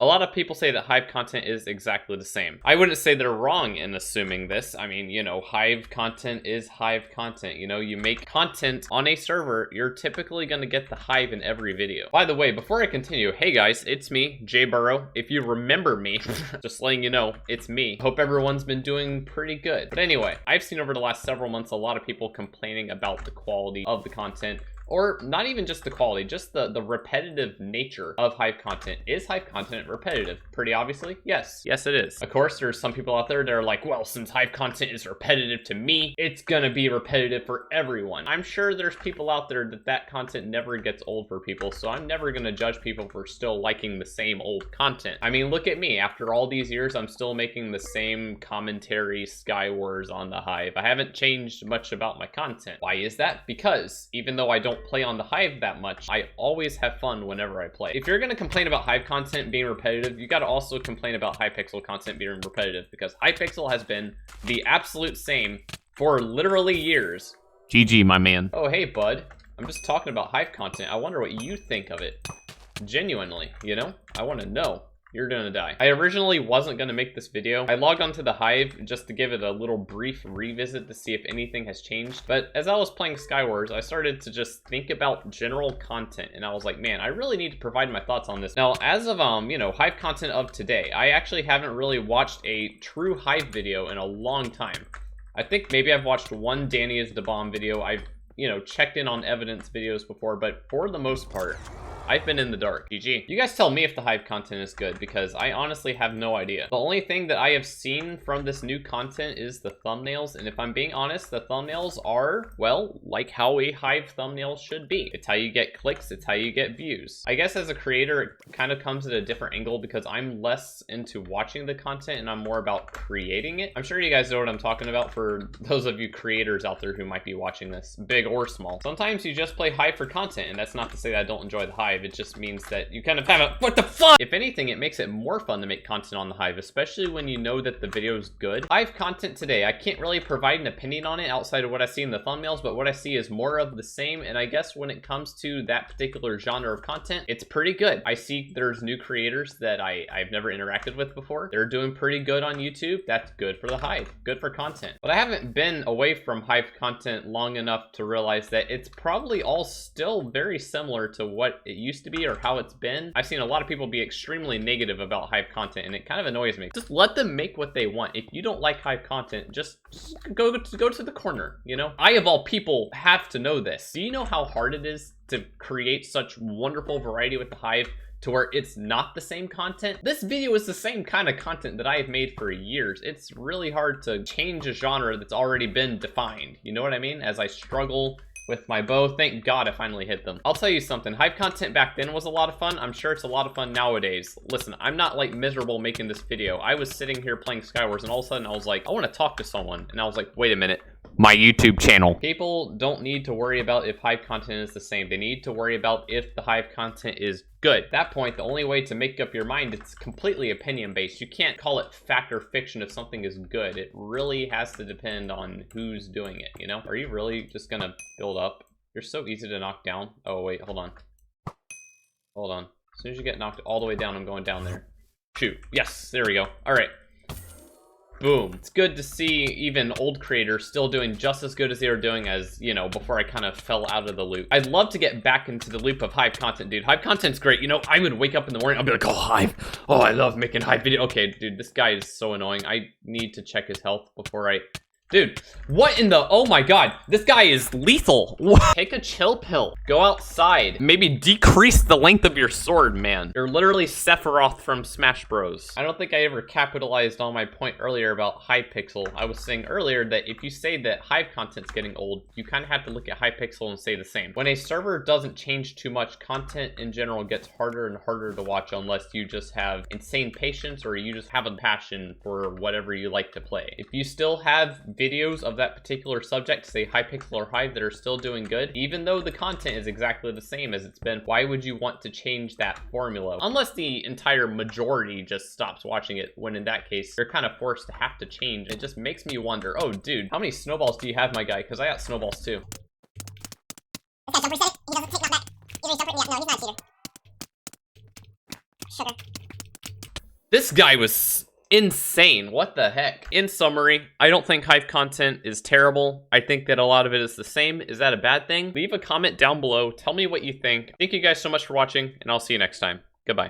A lot of people say that Hive content is exactly the same. I wouldn't say they're wrong in assuming this. I mean, you know, Hive content is Hive content. You know, you make content on a server, you're typically gonna get the Hive in every video. By the way, before I continue, hey guys, it's me, JburrowPlays. If you remember me, just letting you know, it's me. Hope everyone's been doing pretty good. But anyway, I've seen over the last several months a lot of people complaining about the quality of the content. Or not even just the quality, just the repetitive nature of Hive content. Is Hive content repetitive? Pretty obviously, yes. Yes, it is. Of course, there's some people out there that are like, well, since Hive content is repetitive to me, it's gonna be repetitive for everyone. I'm sure there's people out there that content never gets old for people, so I'm never gonna judge people for still liking the same old content. I mean, look at me. After all these years, I'm still making the same commentary SkyWars on the Hive. I haven't changed much about my content. Why is that? Because even though I don't play on the Hive that much, I always have fun whenever I play. If you're gonna complain about Hive content being repetitive, you gotta also complain about Hypixel content being repetitive, because Hypixel has been the absolute same for literally years. GG, my man. Oh, hey, bud. I'm just talking about Hive content. I wonder what you think of it. Genuinely, you know? I wanna know. You're gonna die. I originally wasn't gonna make this video. I logged onto the Hive just to give it a little brief revisit to see if anything has changed. But as I was playing SkyWars, I started to just think about general content. And I was like, man, I really need to provide my thoughts on this. Now, as of, you know, Hive content of today, I actually haven't really watched a true Hive video in a long time. I think maybe I've watched one Danny is the Bomb video. I've, you know, checked in on evidence videos before, but for the most part, I've been in the dark. GG. You guys tell me if the Hive content is good, because I honestly have no idea. The only thing that I have seen from this new content is the thumbnails, and if I'm being honest, the thumbnails are, well, like how a Hive thumbnail should be. It's how you get clicks, it's how you get views. I guess as a creator, it kind of comes at a different angle because I'm less into watching the content and I'm more about creating it. I'm sure you guys know what I'm talking about for those of you creators out there who might be watching this, big or small. Sometimes you just play Hive for content, and that's not to say that I don't enjoy the Hive. It just means that you kind of have a, what the fuck? If anything, it makes it more fun to make content on the Hive, especially when you know that the video is good. Hive content today, I can't really provide an opinion on it outside of what I see in the thumbnails, but what I see is more of the same, and I guess when it comes to that particular genre of content, it's pretty good. I see there's new creators that I've never interacted with before. They're doing pretty good on YouTube. That's good for the Hive, good for content. But I haven't been away from Hive content long enough to realize that it's probably all still very similar to what it used to be or how it's been. I've seen a lot of people be extremely negative about Hive content, and it kind of annoys me. Just let them make what they want. If you don't like Hive content, just go to the corner, you know? I, of all people, have to know this. Do you know how hard it is to create such wonderful variety with the Hive to where it's not the same content? This video is the same kind of content that I have made for years. It's really hard to change a genre that's already been defined. You know what I mean? As I struggle with my bow. Thank God I finally hit them. I'll tell you something, Hive content back then was a lot of fun. I'm sure it's a lot of fun nowadays. Listen, I'm not like miserable making this video. I was sitting here playing SkyWars and all of a sudden I was like, I want to talk to someone. And I was like, wait a minute. My YouTube channel. People don't need to worry about if Hive content is the same. They need to worry about if the Hive content is good. At that point, the only way to make up your mind, it's completely opinion based. You can't call it fact or fiction if something is good. It really has to depend on who's doing it, you know? Are you really just gonna build up? You're so easy to knock down. Oh wait, hold on. Hold on. As soon as you get knocked all the way down, I'm going down there. Shoot. Yes, there we go. All right. Boom. It's good to see even old creators still doing just as good as they were doing as, you know, before I kind of fell out of the loop. I'd love to get back into the loop of Hive content, dude. Hive content's great. You know, I would wake up in the morning, I'll be like, oh, Hive. Oh, I love making Hive video. Okay, dude, this guy is so annoying. I need to check his health before I... Dude, what in the... Oh my god, this guy is lethal. Take a chill pill. Go outside. Maybe decrease the length of your sword, man. You're literally Sephiroth from Smash Bros. I don't think I ever capitalized on my point earlier about Hypixel. I was saying earlier that if you say that Hive content's getting old, you kind of have to look at Hypixel and say the same. When a server doesn't change too much, content in general gets harder and harder to watch unless you just have insane patience or you just have a passion for whatever you like to play. If you still have videos of that particular subject, say Hypixel or Hive, that are still doing good, even though the content is exactly the same as it's been, why would you want to change that formula? Unless the entire majority just stops watching it, when in that case, you're kind of forced to have to change. It just makes me wonder, oh dude, how many snowballs do you have, my guy? Because I got snowballs too. This guy's jumper set it, he doesn't take knockback. He's already jumper, yeah, no, he's not a cheater. Sugar. This guy was insane. What the heck? In summary, I don't think Hive content is terrible. I think that a lot of it is the same. Is that a bad thing? Leave a comment down below. Tell me what you think. Thank you guys so much for watching, and I'll see you next time. Goodbye.